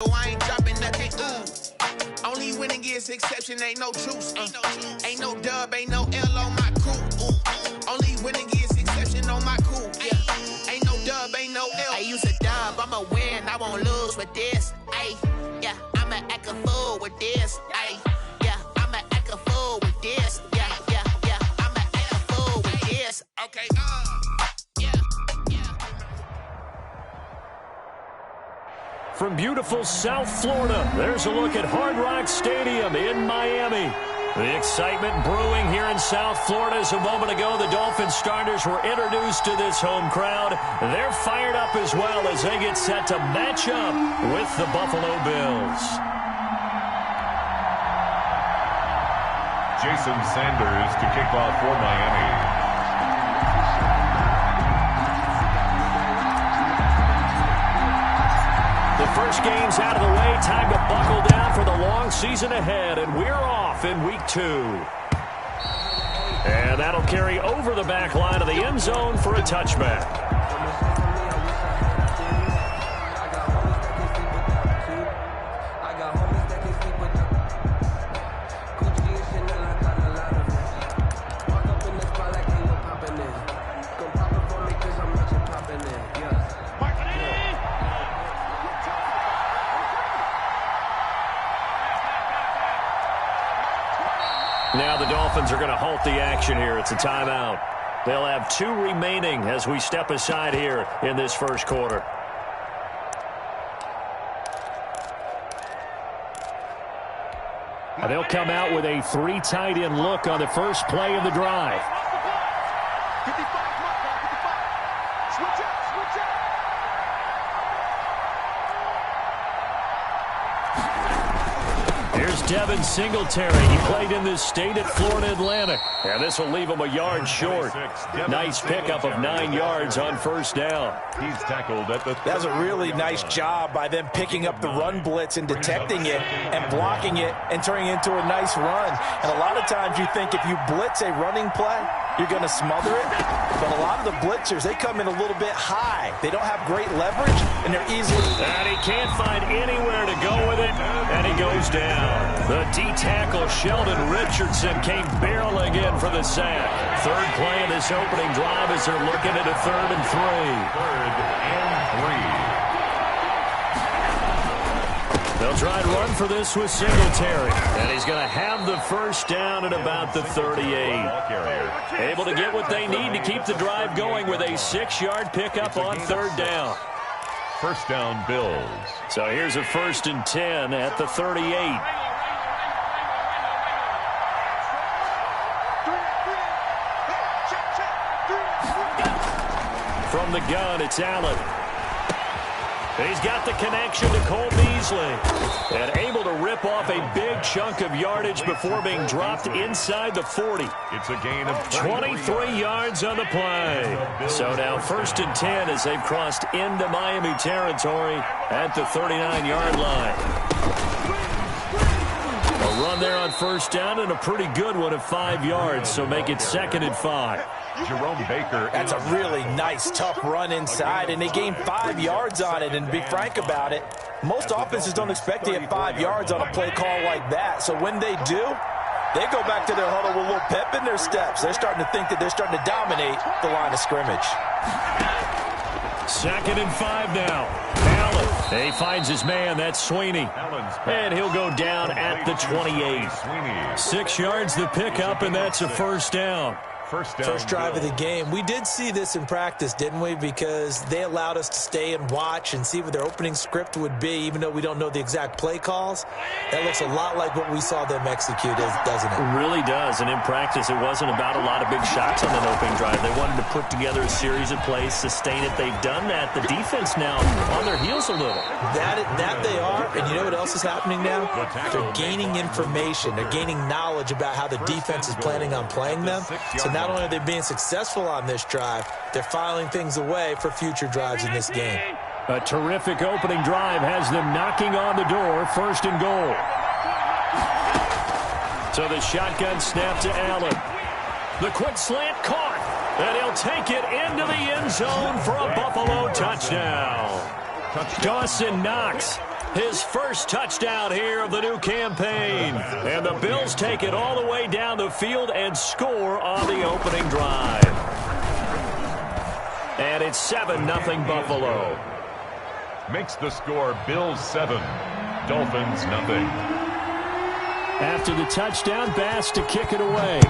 I ain't dropping nothing, ooh. Only winning is exception, ain't no truce. Ain't no dub, ain't no L on my crew, ooh. Only winning is exception on my crew, yeah. Ain't no dub, ain't no L. I use a dub, I'ma win, I won't lose with this, ayy. Yeah, I'ma act a fool with this, ayy. Yeah, I'ma act a fool with this, yeah, yeah, yeah. I'ma act a fool with this, okay, From beautiful South Florida, there's a look at Hard Rock Stadium in Miami. The excitement brewing here in South Florida as a moment ago the Dolphins starters were introduced to this home crowd. They're fired up as well as they get set to match up with the Buffalo Bills. Jason Sanders to kick off for Miami. The first game's out of the way. Time to buckle down for the long season ahead, and we're off in week 2. And that'll carry over the back line of the end zone for a touchback. Now the Dolphins are going to halt the action here. It's a timeout. They'll have 2 remaining as we step aside here in this first quarter. They'll come out with a 3 tight end look on the first play of the drive. Here's Devin Singletary. He played in this state at Florida Atlantic. And this will leave him a yard short. Nice pickup of 9 yards on first down. He's tackled at the... That's a really nice job by them picking up the run blitz and detecting it and blocking it and turning it into a nice run. And a lot of times you think if you blitz a running play, you're going to smother it. But a lot of the blitzers, they come in a little bit high. They don't have great leverage, and they're easily... And he can't find anywhere to go with it, and he goes down. The D-tackle, Sheldon Richardson, came barreling in for the sack. Third play of this opening drive as they're looking at a 3rd and 3. 3rd and 3. They'll try and run for this with Singletary. And he's going to have the first down at about the 38. Able to get what they need to keep the drive going with a 6-yard pickup on 3rd down. First down, Bills. So here's a 1st and 10 at the 38. From the gun, it's Allen. He's got the connection to Cole Beasley. And able to rip off a big chunk of yardage before being dropped inside the 40. It's a gain of 23 yards on the play. So now 1st and 10 as they've crossed into Miami territory at the 39-yard line. A run there on first down and a pretty good one of 5 yards. So make it 2nd and 5. Jerome Baker. That's a really nice, tough run inside, and they gained 5 yards on it. And to be frank about it, most offenses don't expect to get 5 yards on a play call like that. So when they do, they go back to their huddle with a little pep in their steps. They're starting to think that they're starting to dominate the line of scrimmage. 2nd and 5 now. Allen. He finds his man. That's Sweeney. And he'll go down at the 28. 6 yards the pickup, and that's a first down. First drive of the game. We did see this in practice, didn't we? Because they allowed us to stay and watch and see what their opening script would be, even though we don't know the exact play calls. That looks a lot like what we saw them execute, doesn't it? It really does. And in practice, it wasn't about a lot of big shots on that opening drive. They wanted to put together a series of plays, sustain it. They've done that. The defense now on their heels a little. That they are. And you know what else is happening now? They're gaining information. They're gaining knowledge about how the defense is planning on playing them. So not only are they being successful on this drive, they're filing things away for future drives in this game. A terrific opening drive has them knocking on the door. 1st and goal. So the shotgun snap to Allen. The quick slant caught. And he'll take it into the end zone for a Buffalo touchdown. Dawson Knox His first touchdown here of the new campaign. And the Bills take it all the way down the field and score on the opening drive. And it's 7-0 Buffalo. Makes the score Bills 7, Dolphins nothing. After the touchdown, Bass to kick it away.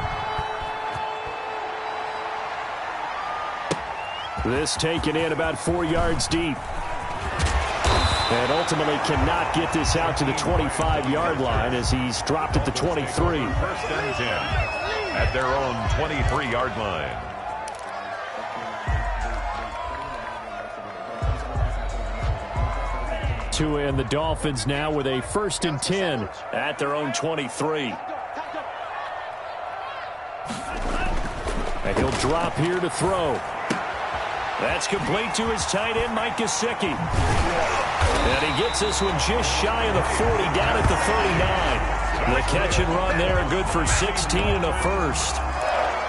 This taken in about 4 yards deep. And ultimately cannot get this out to the 25-yard line as he's dropped at the 23. First and 10 at their own 23-yard line. Tua and the Dolphins now with a 1st and 10 at their own 23. And he'll drop here to throw. That's complete to his tight end, Mike Gesicki. And he gets this one just shy of the 40, down at the 39. The catch and run there, good for 16 and a first.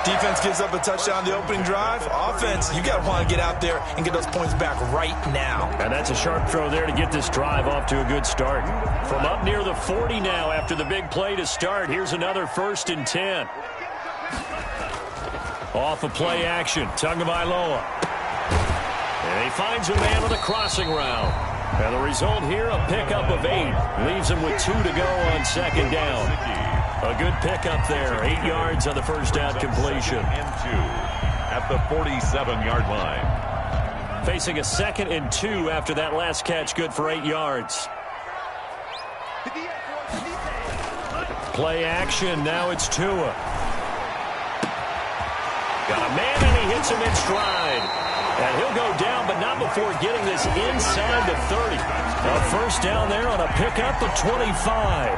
Defense gives up a touchdown the opening drive. Offense, you got to want to get out there and get those points back right now. And that's a sharp throw there to get this drive off to a good start. From up near the 40 now after the big play to start, here's another 1st and 10. Off of play action, Tagovailoa. And he finds a man on the crossing route. And the result here, a pickup of 8. Leaves him with 2 to go on 2nd down. A good pickup there. 8 yards on the first down completion. And 2 at the 47-yard line. Facing a 2nd and 2 after that last catch, good for 8 yards. Play action, now it's Tua. Got a man and he hits him in stride. And he'll go down, but not before getting this inside the 30. A first down there on a pickup of 25.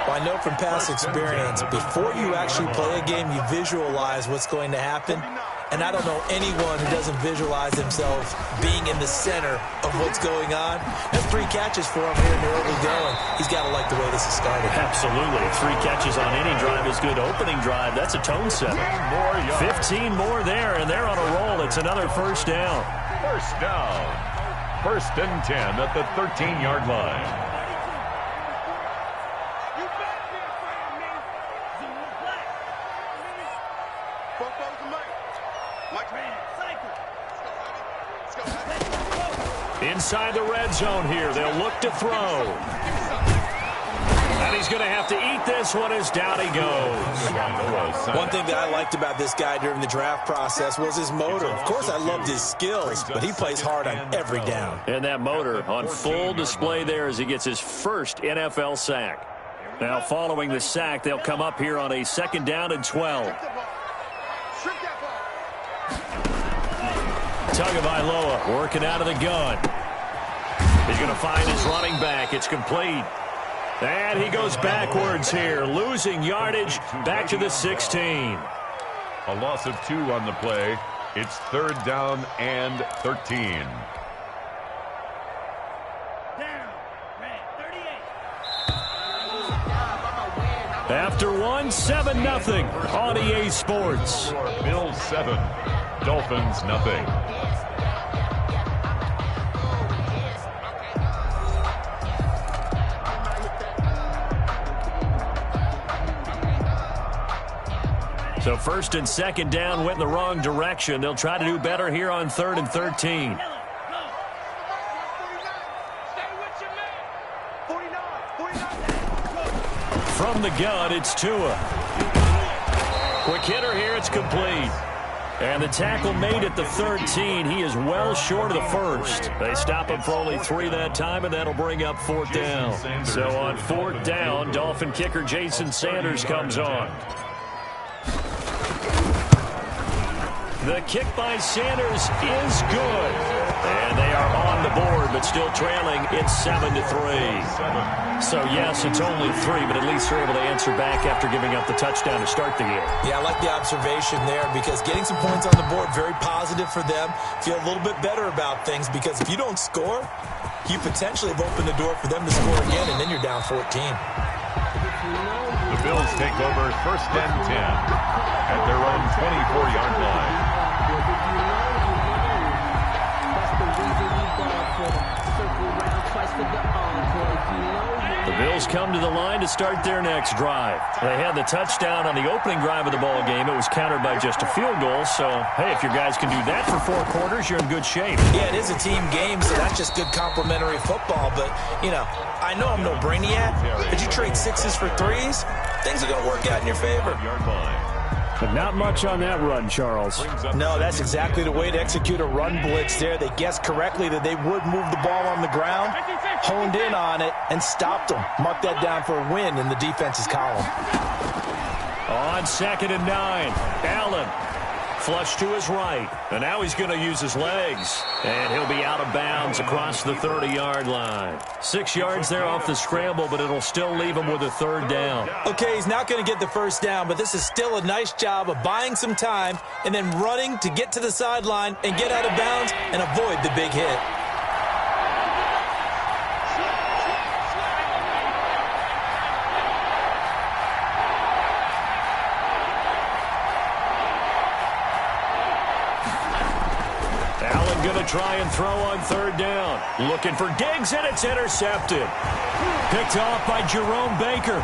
Well, I know from past experience, before you actually play a game, you visualize what's going to happen. And I don't know anyone who doesn't visualize themselves being in the center of what's going on. That's 3 catches for him here in the early going. He's got to like the way this has started. Absolutely. 3 catches on any drive is good. Opening drive, that's a tone setter. 15 more there, and they're on a roll. It's another first down. First down. 1st and 10 at the 13-yard line. Inside the red zone here. They'll look to throw. And he's going to have to eat this one as down he goes. One thing that I liked about this guy during the draft process was his motor. Of course, I loved his skills, but he plays hard on every down. And that motor on full display there as he gets his first NFL sack. Now, following the sack, they'll come up here on a 2nd down and 12. Tagovailoa working out of the gun. He's going to find his running back. It's complete. And he goes backwards here, losing yardage back to the 16. A loss of 2 on the play. It's 3rd down and 13. After one, 7-0 on EA Sports. Bills 7, Dolphins nothing. So 1st and 2nd down went in the wrong direction. They'll try to do better here on 3rd and 13. From the gun, it's Tua. Quick hitter here, it's complete. And the tackle made at the 13. He is well short of the first. They stop him for only 3 that time, and that'll bring up 4th down. So on 4th down, Dolphin kicker Jason Sanders comes on. The kick by Sanders is good. And they are on the board, but still trailing. It's 7-3. So, yes, it's only 3, but at least they're able to answer back after giving up the touchdown to start the game. Yeah, I like the observation there because getting some points on the board, very positive for them. Feel a little bit better about things because if you don't score, you potentially have opened the door for them to score again, and then you're down 14. The Bills take over 1st and 10 at their own 24-yard line. The Bills come to the line to start their next drive. They had the touchdown on the opening drive of the ball game. It was countered by just a field goal. So, hey, if your guys can do that for 4 quarters, you're in good shape. Yeah, it is a team game, so that's just good complimentary football. But, you know, I know I'm no brainiac, but you trade 6s for 3s, things are going to work out in your favor. But not much on that run, Charles. No, that's exactly the way to execute a run blitz there. They guessed correctly that they would move the ball on the ground, honed in on it, and stopped them. Mark that down for a win in the defense's column. On 2nd and 9, Allen. Flush to his right. And now he's going to use his legs. And he'll be out of bounds across the 30-yard line. 6 yards there off the scramble, but it'll still leave him with a 3rd down. Okay, he's not going to get the 1st down, but this is still a nice job of buying some time and then running to get to the sideline and get out of bounds and avoid the big hit. Try and throw on 3rd down. Looking for Diggs, and it's intercepted. Picked off by Jerome Baker.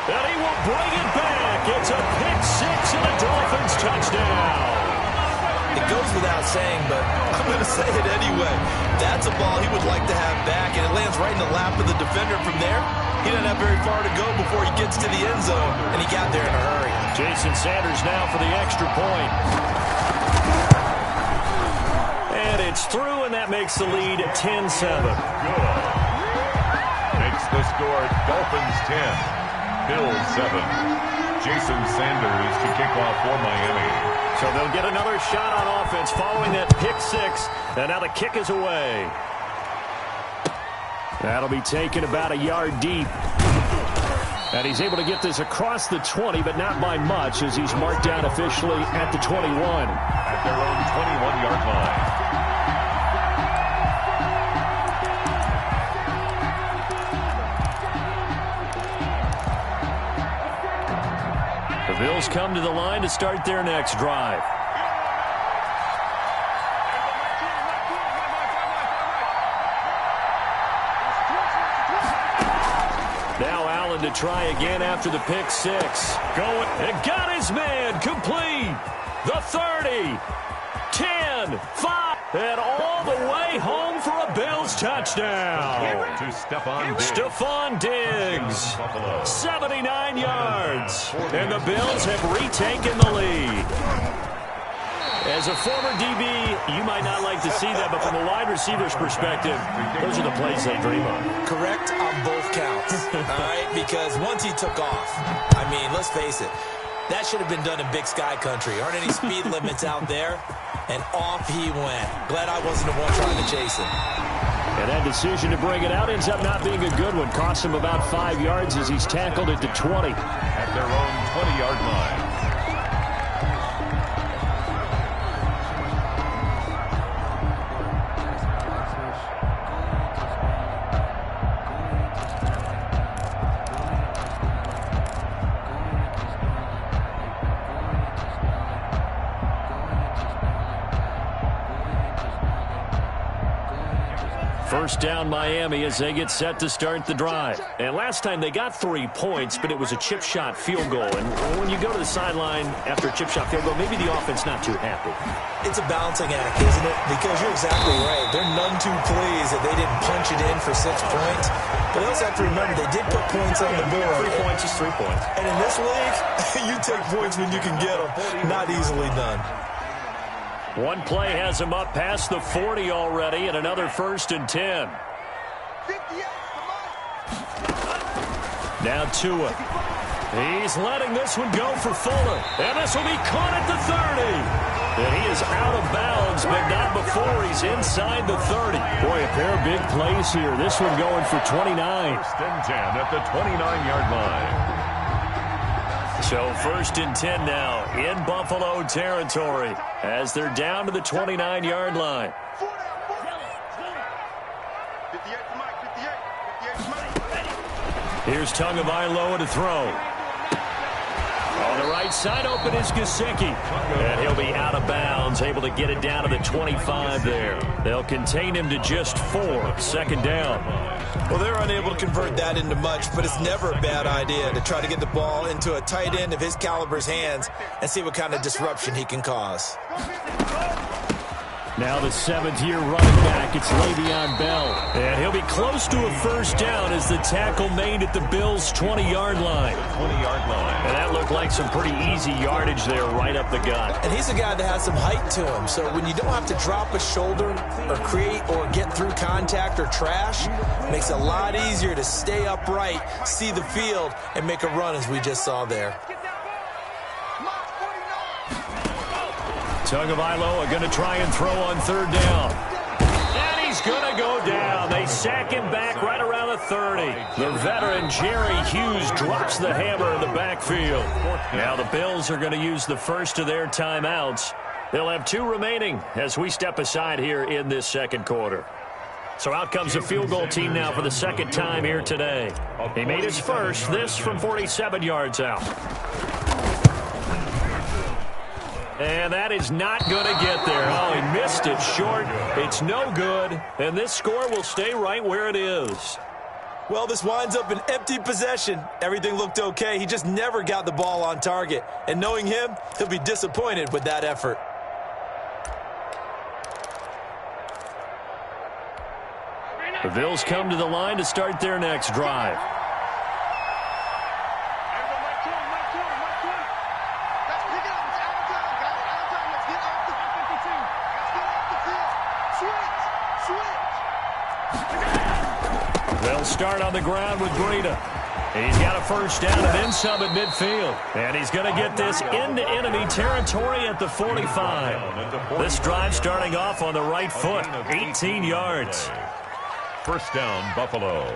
And he will bring it back. It's a pick 6 and a Dolphins touchdown. It goes without saying, but I'm going to say it anyway. That's a ball he would like to have back, and it lands right in the lap of the defender. From there, he doesn't have very far to go before he gets to the end zone, and he got there in a hurry. Jason Sanders now for the extra point. And it's through, and that makes the lead 10-7. Good. Makes the score Dolphins 10, Bills 7. Jason Sanders to kick off for Miami. So they'll get another shot on offense following that pick 6, and now the kick is away. That'll be taken about a yard deep. And he's able to get this across the 20, but not by much, as he's marked down officially at the 21. At their own 21-yard line. The Bills come to the line to start their next drive. Now Allen to try again after the pick 6. Going and got his man complete. The 30, 10, 5, and all the way home for a Bills touchdown. To Stephon Diggs, 79 yards, and the Bills have retaken the lead. As a former DB, you might not like to see that, but from a wide receiver's perspective, those are the plays they dream of. Correct on both counts, all right? Because once he took off, I mean, let's face it, that should have been done in Big Sky Country. Aren't any speed limits out there? And off he went. Glad I wasn't the one trying to chase him. And that decision to bring it out ends up not being a good one. Costs him about 5 yards as he's tackled at the 20. At their own 20-yard line. First down Miami as they get set to start the drive. And last time they got 3 points, but it was a chip shot field goal. And when you go to the sideline after a chip shot field goal, maybe the offense not too happy. It's a balancing act, isn't it? Because you're exactly right. They're none too pleased that they didn't punch it in for 6 points. But they also have to remember they did put points on the board. 3 points is 3 points. And in this league, you take points when you can get them. Not easily done. One play has him up past the 40 already, and another 1st and 10. Now Tua. He's letting this one go for Fuller. And this will be caught at the 30. And he is out of bounds, but not before he's inside the 30. Boy, a pair of big plays here. This one going for 29. 1st and 10 at the 29-yard line. So 1st and 10 now in Buffalo territory as they're down to the 29-yard line. Here's Tagovailoa to throw. On the right side, open is Gesicki. And he'll be out of bounds, able to get it down to the 25 there. They'll contain him to just 4. Second down. Well, they're unable to convert that into much, but it's never a bad idea to try to get the ball into a tight end of his caliber's hands and see what kind of disruption he can cause. Now the 7th-year running back, it's Le'Veon Bell. And he'll be close to a first down as the tackle made at the Bills' 20-yard line. 20-yard line. And that looked like some pretty easy yardage there right up the gut. And he's a guy that has some height to him, so when you don't have to drop a shoulder or create or get through contact or trash, it makes it a lot easier to stay upright, see the field, and make a run as we just saw there. Tagovailoa are going to try and throw on third down. And he's going to go down. They sack him back right around the 30. The veteran Jerry Hughes drops the hammer in the backfield. Now the Bills are going to use the first of their timeouts. They'll have 2 remaining as we step aside here in this second quarter. So out comes a field goal team now for the second time here today. He made his first, this from 47 yards out. And that is not going to get there. Oh, he missed it short. It's no good. And this score will stay right where it is. Well, this winds up an empty possession. Everything looked okay. He just never got the ball on target. And knowing him, he'll be disappointed with that effort. The Bills come to the line to start their next drive. They'll start on the ground with Breida. He's got a first down and then some at midfield. And he's going to get this into enemy territory at the 45. This drive starting off on the right foot, 18 yards. First down, Buffalo.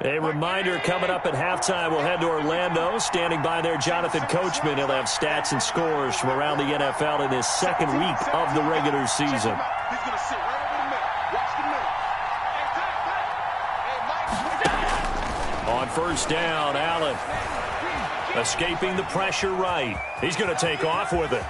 A reminder coming up at halftime, we'll head to Orlando. Standing by there, Jonathan Coachman. He'll have stats and scores from around the NFL in his second week of the regular season. On first down, Allen escaping the pressure right. He's going to take off with it.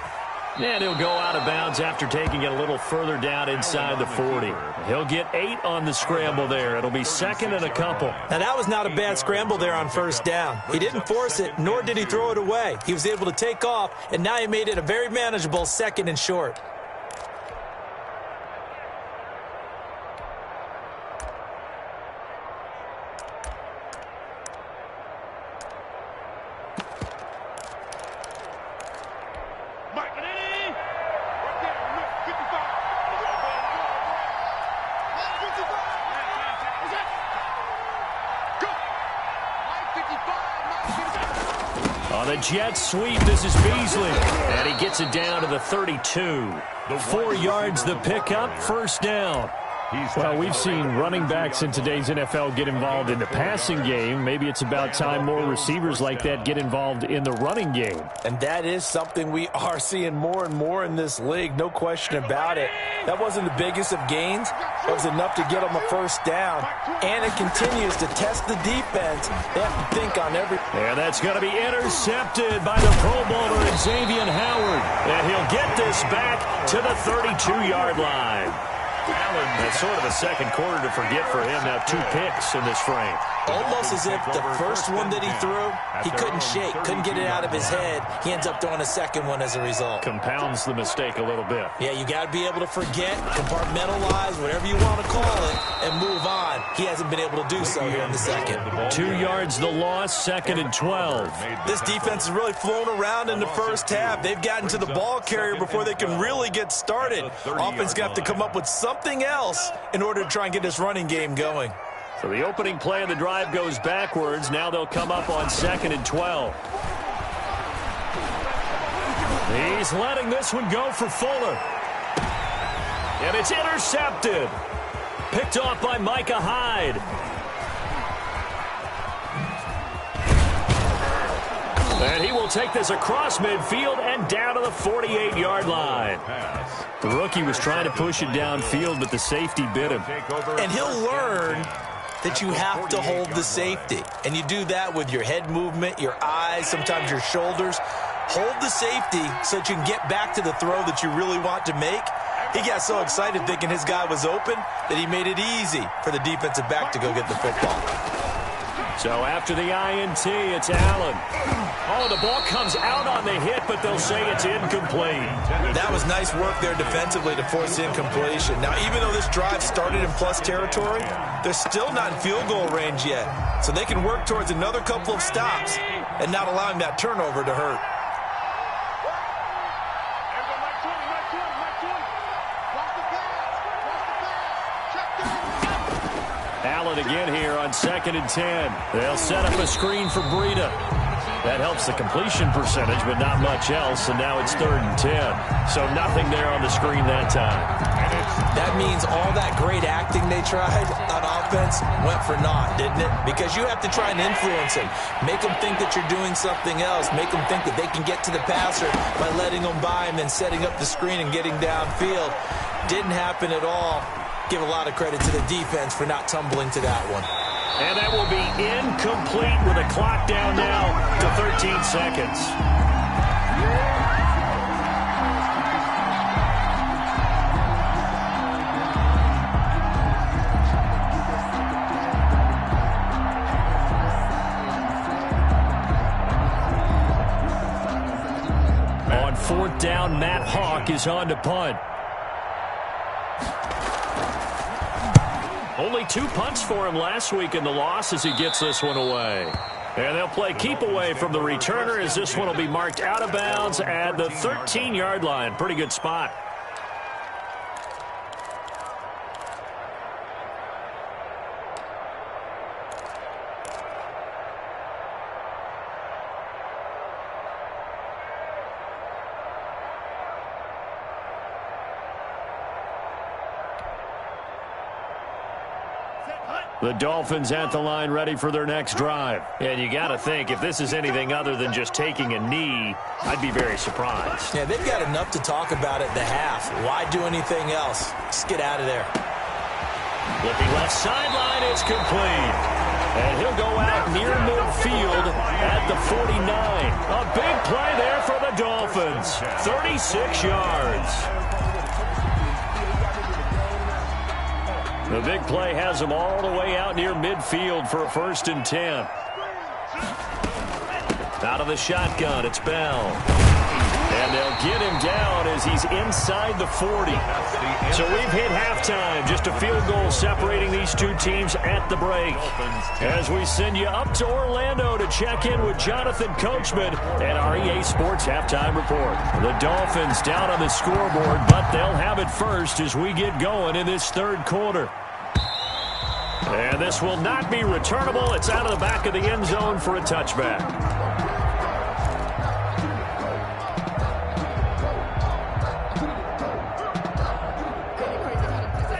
And he'll go out of bounds after taking it a little further down inside the 40. He'll get 8 on the scramble there. It'll be second and a couple. Now, that was not a bad scramble there on first down. He didn't force it, nor did he throw it away. He was able to take off, and now he made it a very manageable second and short. The jet sweep, this is Beasley. And he gets it down to the 32. 4 yards the pickup, first down. Well, we've seen running backs in today's NFL get involved in the passing game. Maybe it's about time more receivers like that get involved in the running game. And that is something we are seeing more and more in this league, no question about it. That wasn't the biggest of gains. It was enough to get them a first down. And it continues to test the defense. They have to think on every... And that's going to be intercepted by the Pro Bowler Xavier Howard. And he'll get this back to the 32-yard line. That's sort of a second quarter to forget for him. Now 2 picks in this frame. Almost as if the first one that he threw, he couldn't shake, couldn't get it out of his head. He ends up throwing a second one as a result. Compounds the mistake a little bit. Yeah, you got to be able to forget, compartmentalize, whatever you want to call it, and move on. He hasn't been able to do so here in the second. 2 yards the loss, second and 12. This defense has really flown around in the first half. They've gotten to the ball carrier before they can really get started. Offense got to have to come up with something else in order to try and get this running game going. So the opening play of the drive goes backwards. Now they'll come up on second and 12. He's letting this one go for Fuller. And it's intercepted. Picked off by Micah Hyde. And he will take this across midfield and down to the 48-yard line. The rookie was trying to push it downfield, but the safety bit him. And he'll learn that you have to hold the safety. And you do that with your head movement, your eyes, sometimes your shoulders. Hold the safety so that you can get back to the throw that you really want to make. He got so excited thinking his guy was open that he made it easy for the defensive back to go get the football. So after the INT, it's Allen. Oh, the ball comes out on the hit, but they'll say it's incomplete. That was nice work there defensively to force incompletion. Now, even though this drive started in plus territory, they're still not in field goal range yet. So they can work towards another couple of stops and not allowing that turnover to hurt. Allen again here on 2nd and 10. They'll set up a screen for Breida. That helps the completion percentage, but not much else, and now it's 3rd and 10. So nothing there on the screen that time. That means all that great acting they tried on offense went for naught, didn't it? Because you have to try and influence them. Make them think that you're doing something else. Make them think that they can get to the passer by letting them by and then setting up the screen and getting downfield. Didn't happen at all. Give a lot of credit to the defense for not tumbling to that one. And that will be incomplete with a clock down now to 13 seconds. On 4th down, Matt Hawk is on to punt. Only 2 punts for him last week in the loss as he gets this one away. And they'll play keep away from the returner as this one will be marked out of bounds at the 13-yard line. Pretty good spot. The Dolphins at the line ready for their next drive. And you got to think, if this is anything other than just taking a knee, I'd be very surprised. Yeah, they've got enough to talk about at the half. Why do anything else? Just get out of there. Looking left sideline, it's complete. And he'll go out near midfield at the 49. A big play there for the Dolphins. 36 yards. The big play has them all the way out near midfield for a 1st and 10. Out of the shotgun, it's Bell. And they'll get him down as he's inside the 40. So we've hit halftime. Just a field goal separating these two teams at the break. As we send you up to Orlando to check in with Jonathan Coachman and our EA Sports Halftime Report. The Dolphins down on the scoreboard, but they'll have it first as we get going in this 3rd quarter. And this will not be returnable. It's out of the back of the end zone for a touchback.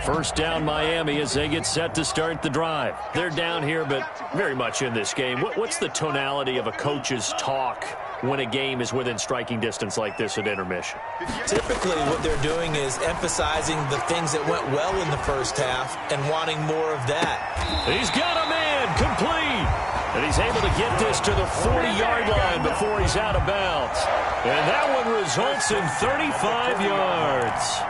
First down Miami as they get set to start the drive. They're down here, but very much in this game. What's the tonality of a coach's talk when a game is within striking distance like this at intermission? Typically what they're doing is emphasizing the things that went well in the first half and wanting more of that. He's got a man complete. And he's able to get this to the 40-yard line before he's out of bounds. And that one results in 35 yards.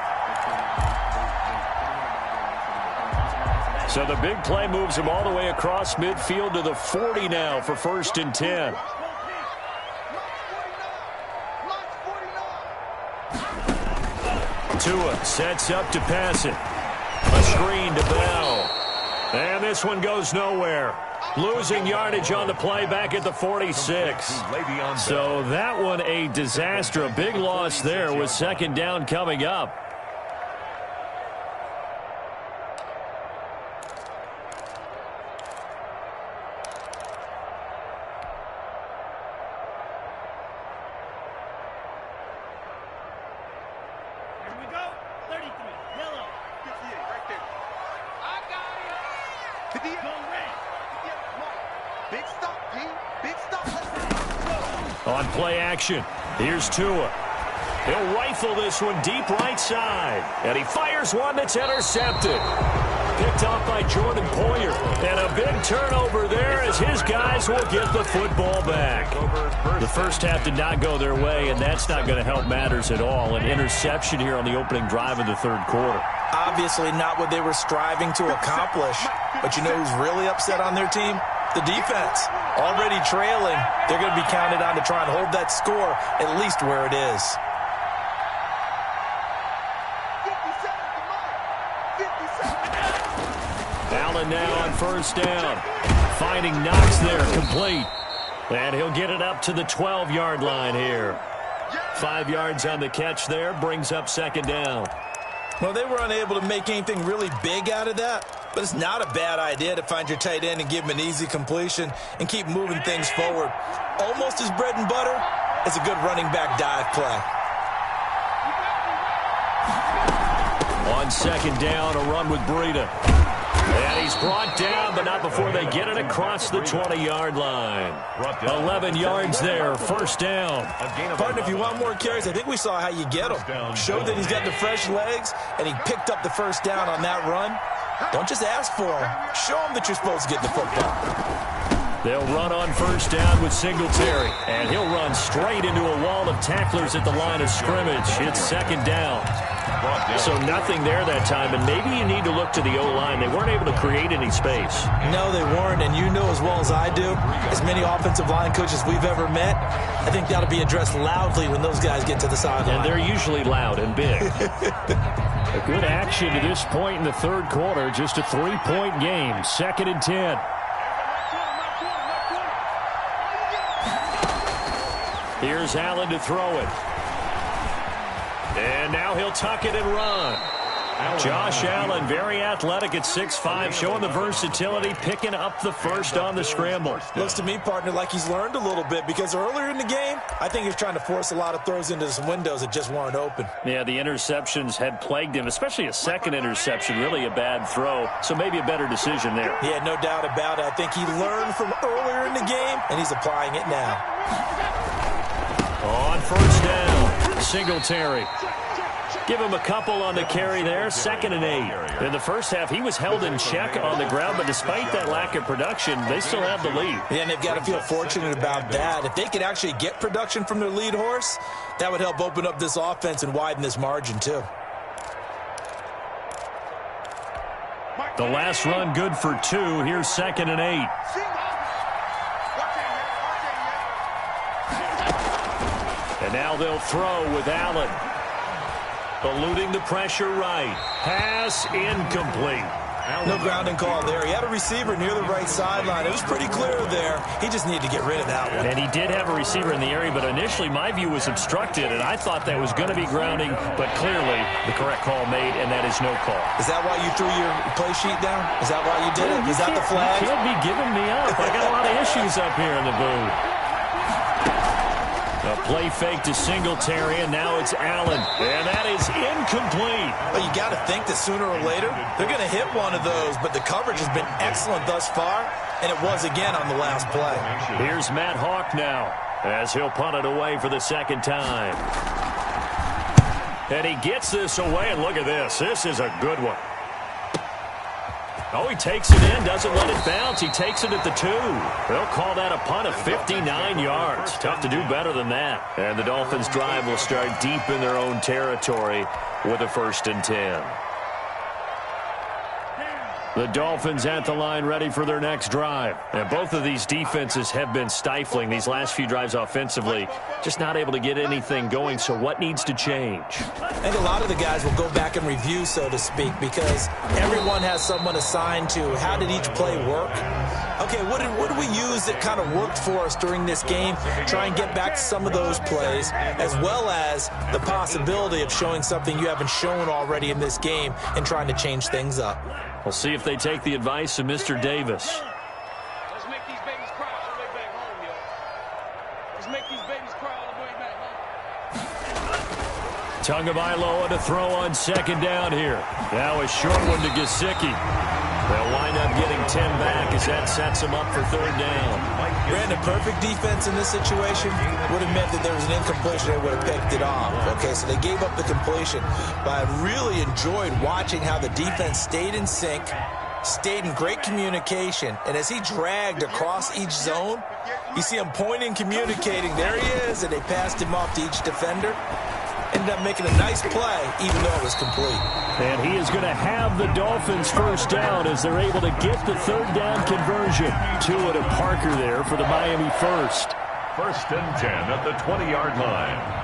So the big play moves him all the way across midfield to the 40 now for 1st and 10. Tua sets up to pass it. A screen to Bell. And this one goes nowhere. Losing yardage on the play back at the 46. So that one a disaster. A big loss there with 2nd down coming up. On play action, here's Tua. He'll rifle this one deep right side. And he fires one that's intercepted. Picked off by Jordan Poyer. And a big turnover there as his guys will get the football back. The first half did not go their way, and that's not going to help matters at all. An interception here on the opening drive of the third quarter. Obviously not what they were striving to accomplish. But you know who's really upset on their team? The defense. Already trailing. They're going to be counted on to try and hold that score at least where it is. Allen now on first down. Finding Knox there, complete. And he'll get it up to the 12-yard line here. 5 yards on the catch there, brings up second down. Well, they were unable to make anything really big out of that, but it's not a bad idea to find your tight end and give him an easy completion and keep moving things forward. Almost his bread and butter is a good running back dive play. On second down, a run with Breida. And he's brought down, but not before they get it across the 20-yard line. 11 yards there, first down. Partner, if you want more carries, I think we saw how you get them. Showed that he's got the fresh legs, and he picked up the first down on that run. Don't just ask for him. Show him that you're supposed to get the football. They'll run on first down with Singletary, and he'll run straight into a wall of tacklers at the line of scrimmage. It's second down. So nothing there that time, and maybe you need to look to the O-line. They weren't able to create any space. No, they weren't, and you know as well as I do, as many offensive line coaches we've ever met, I think that'll be addressed loudly when those guys get to the sideline. And they're usually loud and big. A good action to this point in the third quarter, just a 3-point game, 2nd and 10. Here's Allen to throw it. And now he'll tuck it and run. Josh Allen, very athletic at 6'5", showing the versatility, picking up the first on the scramble. Looks to me, partner, like he's learned a little bit, because earlier in the game, I think he was trying to force a lot of throws into some windows that just weren't open. Yeah, the interceptions had plagued him, especially a second interception, really a bad throw, so maybe a better decision there. Yeah, no doubt about it. I think he learned from earlier in the game, and he's applying it now. On first down, Singletary. Give him a couple on the carry there, 2nd and 8. In the first half, he was held in check on the ground, but despite that lack of production, they still have the lead. Yeah, and they've got to feel fortunate about that. If they could actually get production from their lead horse, that would help open up this offense and widen this margin, too. The last run good for 2. Here's 2nd and 8. And now they'll throw with Allen. Eluding the pressure right. Pass incomplete. No grounding call there. He had a receiver near the right sideline. It was pretty clear there. He just needed to get rid of that one. And he did have a receiver in the area, but initially my view was obstructed, and I thought that was going to be grounding, but clearly the correct call made, and that is no call. Is that why you threw your play sheet down? Is that why you did it? Is that the flag? You can't be giving me up. I got a lot of issues up here in the booth. A play fake to Singletary, and now it's Allen. And that is incomplete. Well, you got to think that sooner or later, they're going to hit one of those, but the coverage has been excellent thus far, and it was again on the last play. Here's Matt Hawk now, as he'll punt it away for the second time. And he gets this away, and look at this. This is a good one. Oh, he takes it in, doesn't let it bounce. He takes it at the 2. They'll call that a punt of 59 yards. Tough to do better than that. And the Dolphins' drive will start deep in their own territory with a 1st and 10. The Dolphins at the line ready for their next drive. And both of these defenses have been stifling these last few drives offensively. Just not able to get anything going, so what needs to change? I think a lot of the guys will go back and review, so to speak, because everyone has someone assigned to how did each play work. Okay, what did we use that kind of worked for us during this game? Try and get back to some of those plays, as well as the possibility of showing something you haven't shown already in this game and trying to change things up. We'll see if they take the advice of Mr. Davis. Let's make these babies cry all the way back home, yo. Let's make these babies cry all the way back home. Tagovailoa to throw on second down here. Now a short one to Gesicki. They'll wind up getting 10 back as that sets them up for third down. Brandon, perfect defense in this situation would have meant that there was an incompletion. They would have picked it off. Okay, so they gave up the completion. But I really enjoyed watching how the defense stayed in sync, stayed in great communication, and as he dragged across each zone, you see him pointing, communicating. There he is, and they passed him off to each defender. Ended up making a nice play, even though it was complete. And he is going to have the Dolphins first down as they're able to get the third down conversion. Tua to Parker there for the Miami first. First and 10 at the 20-yard line.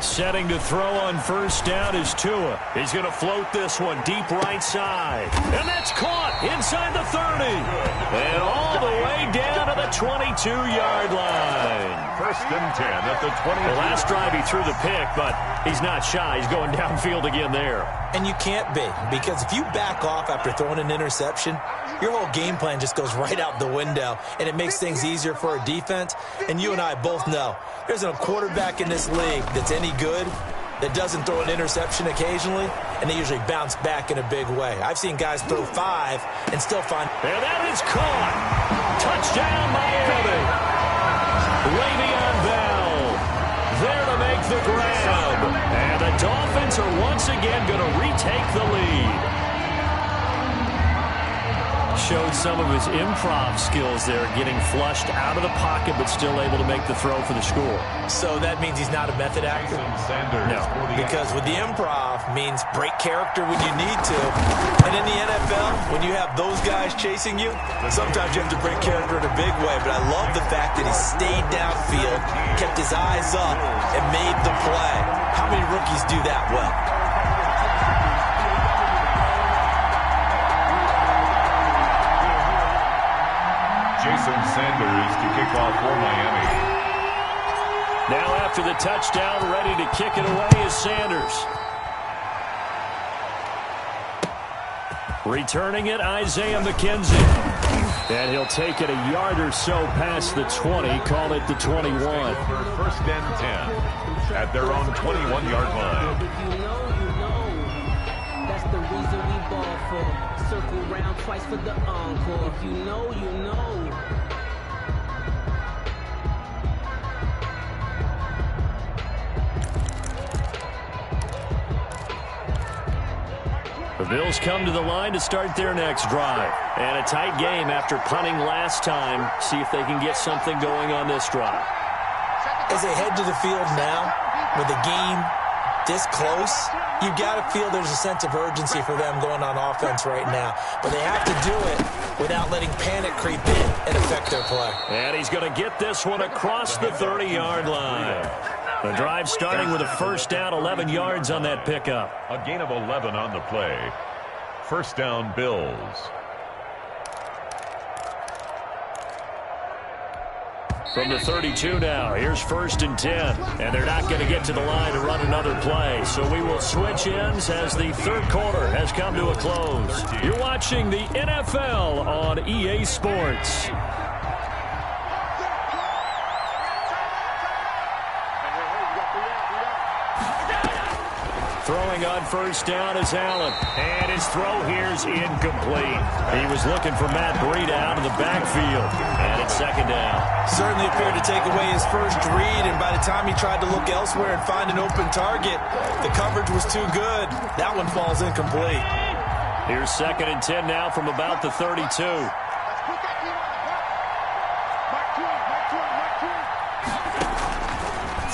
Setting to throw on first down is Tua. He's going to float this one deep right side. And that's caught inside the 30. And all the way down to the 22-yard line. First and 10 at the 20. The last drive he threw the pick, but he's not shy. He's going downfield again there. And you can't be, because if you back off after throwing an interception, your whole game plan just goes right out the window, and it makes things easier for a defense. And you and I both know there's a quarterback in this league that's any good that doesn't throw an interception occasionally, and they usually bounce back in a big way. I've seen guys throw 5 and still find. And that is caught. Touchdown, Miami. Le'Veon Bell there to make the grab. And the Dolphins are once again going to retake the lead. Showed some of his improv skills there, getting flushed out of the pocket but still able to make the throw for the score. So that means he's not a method actor? No, because with the improv means break character when you need to. And in the NFL, when you have those guys chasing you, sometimes you have to break character in a big way. But I love the fact that he stayed downfield, kept his eyes up, and made the play. How many rookies do that well? Jason Sanders to kick off for Miami. Now after the touchdown, ready to kick it away is Sanders. Returning it, Isaiah McKenzie. And he'll take it a yard or so past the 20, call it the 21. First and 10 at their own 21-yard line. That's the reason we ball for. Circle round twice for the encore. If you know, you know. The Bills come to the line to start their next drive. And a tight game after punting last time. See if they can get something going on this drive. As they head to the field now, with the game this close, you've got to feel there's a sense of urgency for them going on offense right now. But they have to do it without letting panic creep in and affect their play. And he's going to get this one across the 30-yard line. The drive starting with a first down, 11 yards on that pickup. A gain of 11 on the play. First down, Bills. From the 32 now, here's first and 10. And they're not going to get to the line to run another play. So we will switch ends as the third quarter has come to a close. You're watching the NFL on EA Sports. Throwing on first down is Allen. And his throw here's incomplete. He was looking for Matt Breida out of the backfield. And it's second down. Certainly appeared to take away his first read, and by the time he tried to look elsewhere and find an open target, the coverage was too good. That one falls incomplete. Here's second and 10 now from about the 32.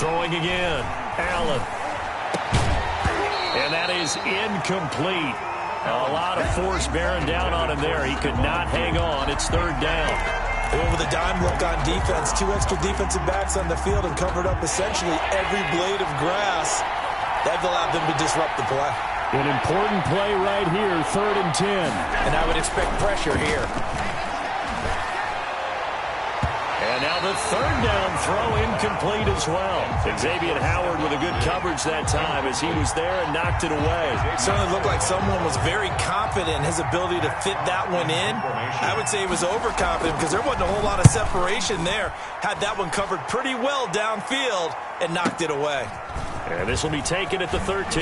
Throwing again. Allen. And that is incomplete. A lot of force bearing down on him there. He could not hang on. It's third down. They went with a dime look on defense. 2 extra defensive backs on the field and covered up essentially every blade of grass. That allowed them to disrupt the play. An important play right here, third and 10. And I would expect pressure here. And And now the third down throw incomplete as well. Xavier Howard with a good coverage that time as he was there and knocked it away. It certainly looked like someone was very confident in his ability to fit that one in. I would say he was overconfident because there wasn't a whole lot of separation there. Had that one covered pretty well downfield and knocked it away. And this will be taken at the 13.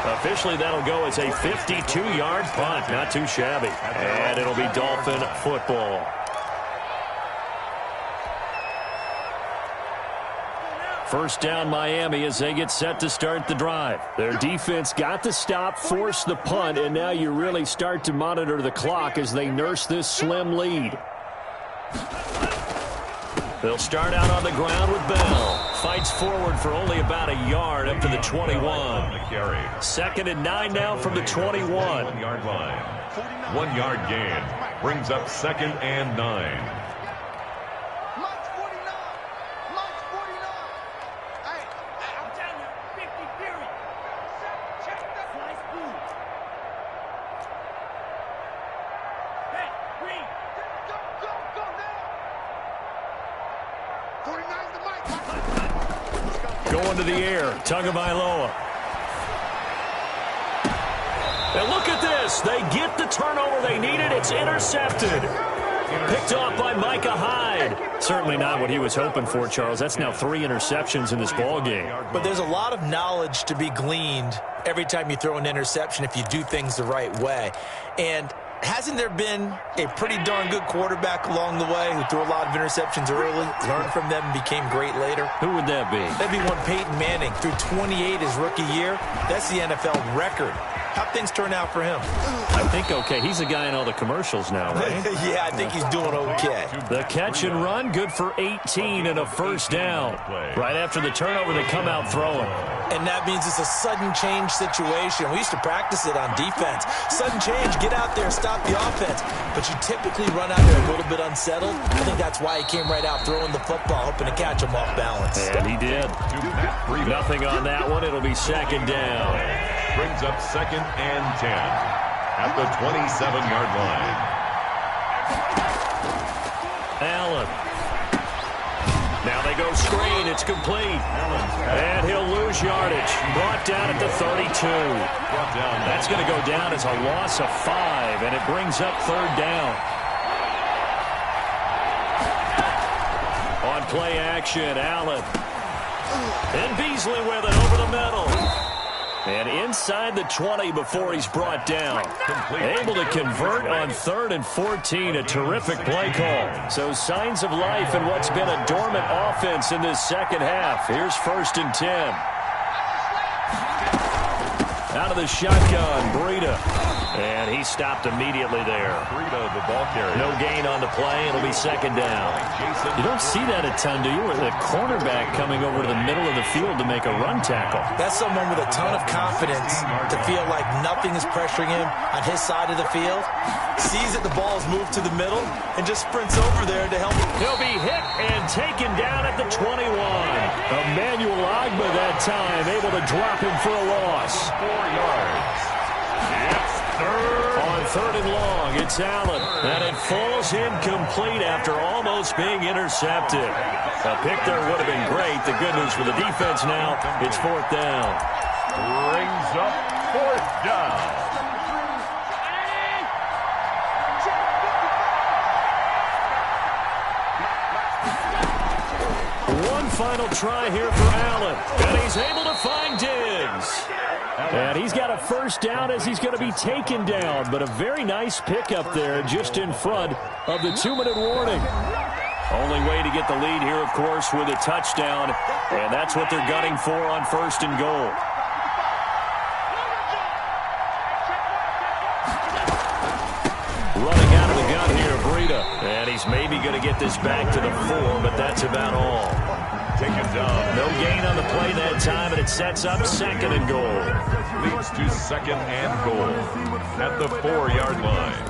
Officially, that'll go as a 52-yard punt. Not too shabby. And it'll be Dolphin football. First down, Miami, as they get set to start the drive. Their defense got the stop, forced the punt, and now you really start to monitor the clock as they nurse this slim lead. They'll start out on the ground with Bell. Fights forward for only about a yard up to the 21. 2nd and 9 now from the 21. 1 yard line. 1 yard gain. Brings up 2nd and 9. Going to the air, Tagovailoa. And look at this. They get the turnover they needed. It's intercepted. Picked off by Micah Hyde. Certainly not what he was hoping for, Charles. That's now 3 interceptions in this ball game. But there's a lot of knowledge to be gleaned every time you throw an interception if you do things the right way. And hasn't there been a pretty darn good quarterback along the way who threw a lot of interceptions early, learned from them, and became great later? Who would that be? That'd be one Peyton Manning. Threw 28 his rookie year. That's the NFL record. How'd things turn out for him? I think okay. He's the guy in all the commercials now, right? Yeah, I think he's doing okay. The catch and run, good for 18 and a first down. Right after the turnover, they come out throwing. And that means it's a sudden change situation. We used to practice it on defense. Sudden change, get out there, stop the offense. But you typically run out there a little bit unsettled. I think that's why he came right out throwing the football, hoping to catch him off balance. And he did. Nothing on that one. It'll be 2nd down. Brings up 2nd and 10 at the 27-yard line. Allen. Now they go screen. It's complete. And he'll lose yardage. Brought down at the 32. That's going to go down as a loss of 5, and it brings up 3rd down. On play action, Allen. And Beasley with it over the middle. And inside the 20 before he's brought down. Able to convert on 3rd and 14. A terrific play call. So signs of life in what's been a dormant offense in this second half. Here's 1st and 10. Out of the shotgun, Breida. And he stopped immediately there. Breida, the ball carrier. No gain on the play. It'll be 2nd down. You don't see that a ton, do you? With a cornerback coming over to the middle of the field to make a run tackle. That's someone with a ton of confidence to feel like nothing is pressuring him on his side of the field. Sees that the ball is moved to the middle and just sprints over there to help him. He'll be hit and taken down at the 21. Emmanuel Ogbah that time able to drop him for a loss. 4 yards. On 3rd and long, it's Allen. And it falls incomplete after almost being intercepted. A pick there would have been great. The good news for the defense now, it's 4th down. Brings up 4th down. One final try here for Allen. And he's able to find Diggs. And he's got a 1st down as he's going to be taken down. But a very nice pickup there just in front of the 2-minute warning. Only way to get the lead here, of course, with a touchdown. And that's what they're gunning for on 1st and goal. Running out of the gun here, Breida. And he's maybe going to get this back to the 4, but that's about all. Taken down. No gain on the play that time, and it sets up 2nd and goal. Leads to 2nd and goal at the 4-yard line.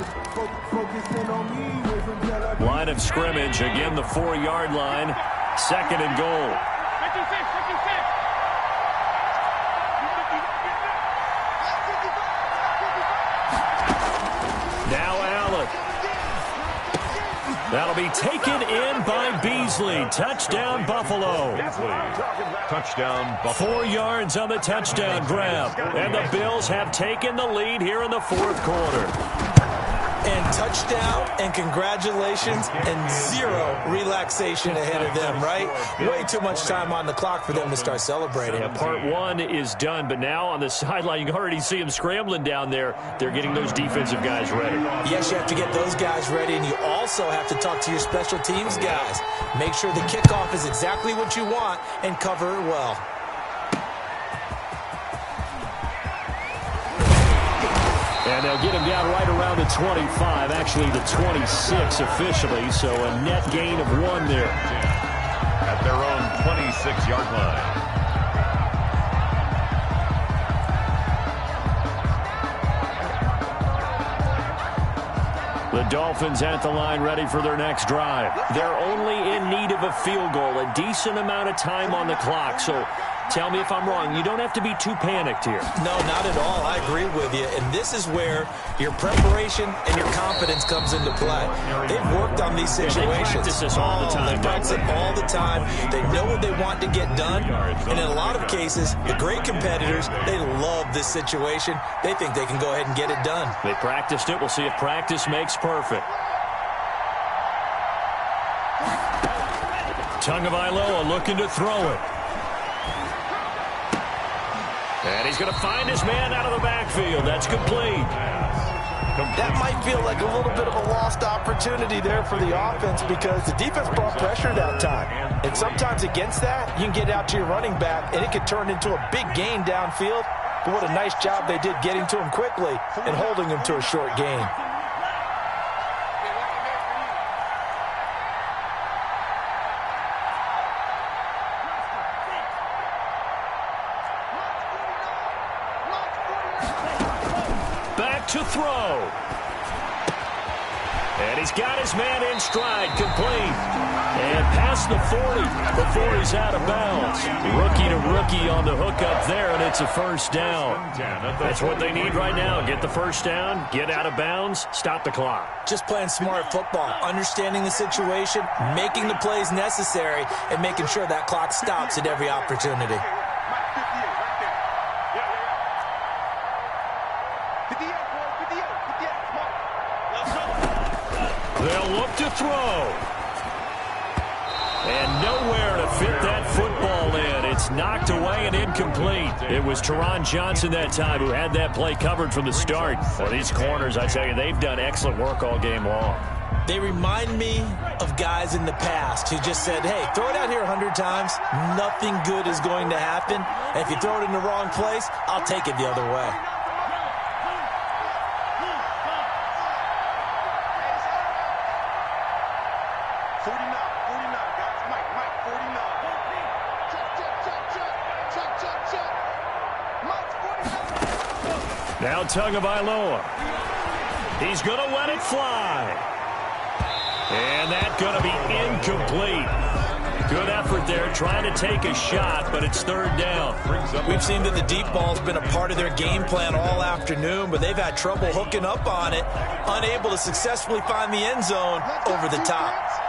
Line of scrimmage, again the 4-yard line. 2nd and goal. Now Allen. That'll be taken in by Beasley. Touchdown, Buffalo. Touchdown, Buffalo. 4 yards on the touchdown grab. And the Bills have taken the lead here in the fourth quarter. And touchdown and congratulations and zero relaxation ahead of them, right? Way too much time on the clock for them to start celebrating. Yeah, part one is done, but now on the sideline, you can already see them scrambling down there. They're getting those defensive guys ready. Yes, you have to get those guys ready, and you also have to talk to your special teams guys. Make sure the kickoff is exactly what you want and cover it well. And they'll get him down right around the 25, actually the 26 officially, so a net gain of 1 there. At their own 26-yard line. The Dolphins at the line ready for their next drive. They're only in need of a field goal, a decent amount of time on the clock, so tell me if I'm wrong. You don't have to be too panicked here. No, not at all. I agree with you. And this is where your preparation and your confidence comes into play. They've worked on these situations. They practice this all the time. They practice it all the time. They know what they want to get done. And in a lot of cases, the great competitors, they love this situation. They think they can go ahead and get it done. They practiced it. We'll see if practice makes perfect. Tagovailoa looking to throw it. And he's going to find his man out of the backfield. That's complete. That might feel like a little bit of a lost opportunity there for the offense because the defense brought pressure that time. And sometimes against that, you can get out to your running back, and it could turn into a big gain downfield. But what a nice job they did getting to him quickly and holding him to a short gain. To throw. And he's got his man in stride, complete. And past the 40 before he's out of bounds. Rookie to rookie on the hook up there, and it's a first down. That's what they need right now. Get the first down, get out of bounds, stop the clock. Just playing smart football, understanding the situation, making the plays necessary, and making sure that clock stops at every opportunity. They'll look to throw. And nowhere to fit that football in. It's knocked away and incomplete. It was Teron Johnson that time who had that play covered from the start. Well, these corners, I tell you, they've done excellent work all game long. They remind me of guys in the past who just said, hey, throw it out here 100 times. Nothing good is going to happen. And if you throw it in the wrong place, I'll take it the other way. Now Tagovailoa. He's going to let it fly. And that's going to be incomplete. Good effort there trying to take a shot, but it's third down. We've seen that the deep ball's been a part of their game plan all afternoon, but they've had trouble hooking up on it, unable to successfully find the end zone over the top.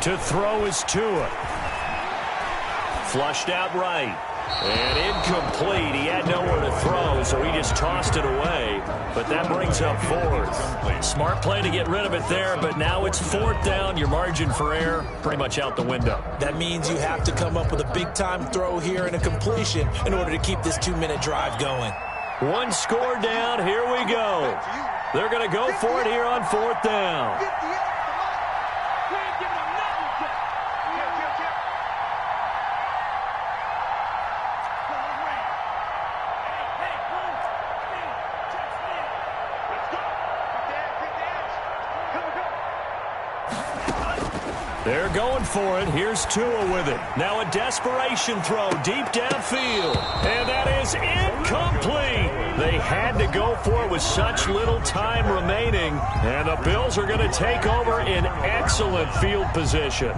To throw is Tua. Flushed out right. And incomplete. He had nowhere to throw, so he just tossed it away. But that brings up fourth. Smart play to get rid of it there, but now it's fourth down. Your margin for error pretty much out the window. That means you have to come up with a big-time throw here and a completion in order to keep this 2-minute drive going. One score down. Here we go. They're going to go for it here on fourth down. They're going for it. Here's Tua with it. Now a desperation throw deep downfield. And that is incomplete. They had to go for it with such little time remaining. And the Bills are going to take over in excellent field position.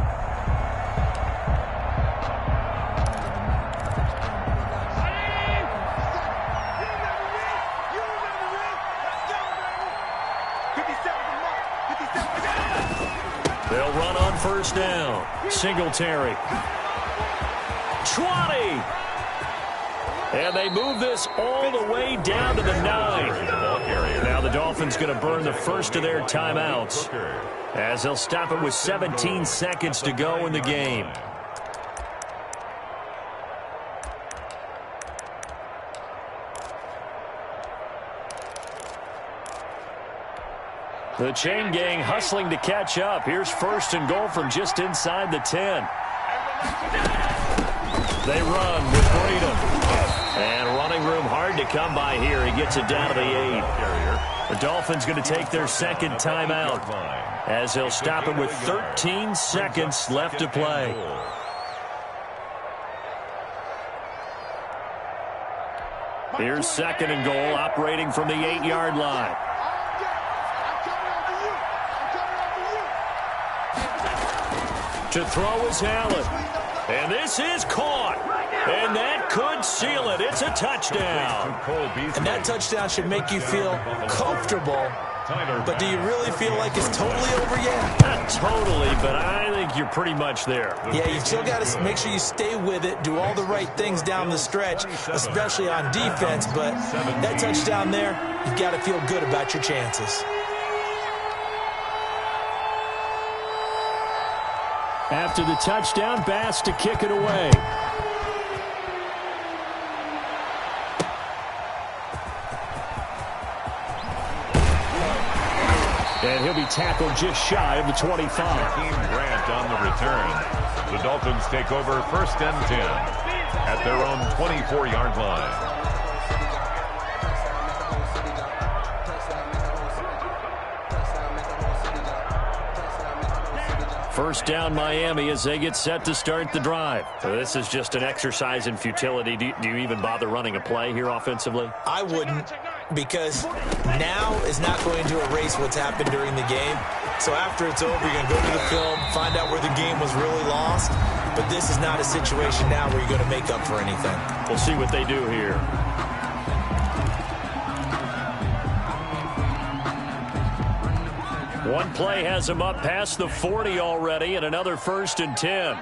They'll run on first down. Singletary. 20. And they move this all the way down to the 9. Now the Dolphins going to burn the first of their timeouts as they'll stop it with 17 seconds to go in the game. The chain gang hustling to catch up. Here's first and goal from just inside the 10. They run with Breida. And running room hard to come by here. He gets it down to the 8. The Dolphins going to take their second timeout as they'll stop it with 13 seconds left to play. Here's second and goal, operating from the 8-yard line. To throw is Allen. And this is caught. And that could seal it. It's a touchdown. And that touchdown should make you feel comfortable. But do you really feel like it's totally over yet? Not totally, but I think you're pretty much there. Yeah, you've still got to make sure you stay with it, do all the right things down the stretch, especially on defense. But that touchdown there, you've got to feel good about your chances. After the touchdown, Bass to kick it away. And he'll be tackled just shy of the 25. Team Grant on the return. The Dolphins take over first and 10 at their own 24-yard line. First down Miami as they get set to start the drive. So this is just an exercise in futility. Do you even bother running a play here offensively? I wouldn't, because now is not going to erase what's happened during the game. So after it's over, you're going to go to the film, find out where the game was really lost. But this is not a situation now where you're going to make up for anything. We'll see what they do here. One play has him up past the 40 already, and another first and 10.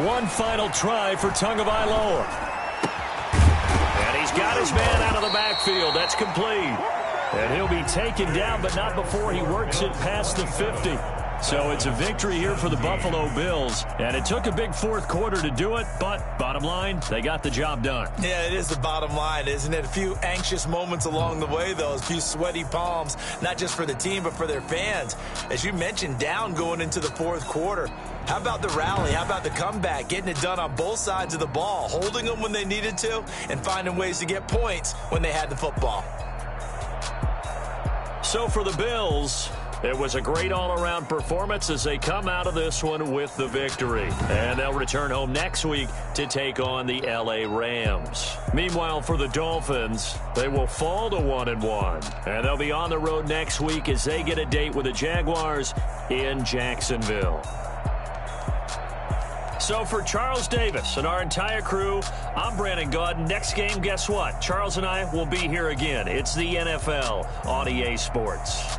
One final try for Tagovailoa. And he's got his man out of the backfield. That's complete. And he'll be taken down, but not before he works it past the 50. So it's a victory here for the Buffalo Bills. And it took a big fourth quarter to do it, but bottom line, they got the job done. Yeah, it is the bottom line, isn't it? A few anxious moments along the way, though. A few sweaty palms, not just for the team, but for their fans. As you mentioned, down going into the fourth quarter. How about the rally? How about the comeback? Getting it done on both sides of the ball, holding them when they needed to, and finding ways to get points when they had the football. So for the Bills, it was a great all-around performance as they come out of this one with the victory. And they'll return home next week to take on the L.A. Rams. Meanwhile, for the Dolphins, they will fall to 1-1. And they'll be on the road next week as they get a date with the Jaguars in Jacksonville. So for Charles Davis and our entire crew, I'm Brandon Gaudin. Next game, guess what? Charles and I will be here again. It's the NFL on EA Sports.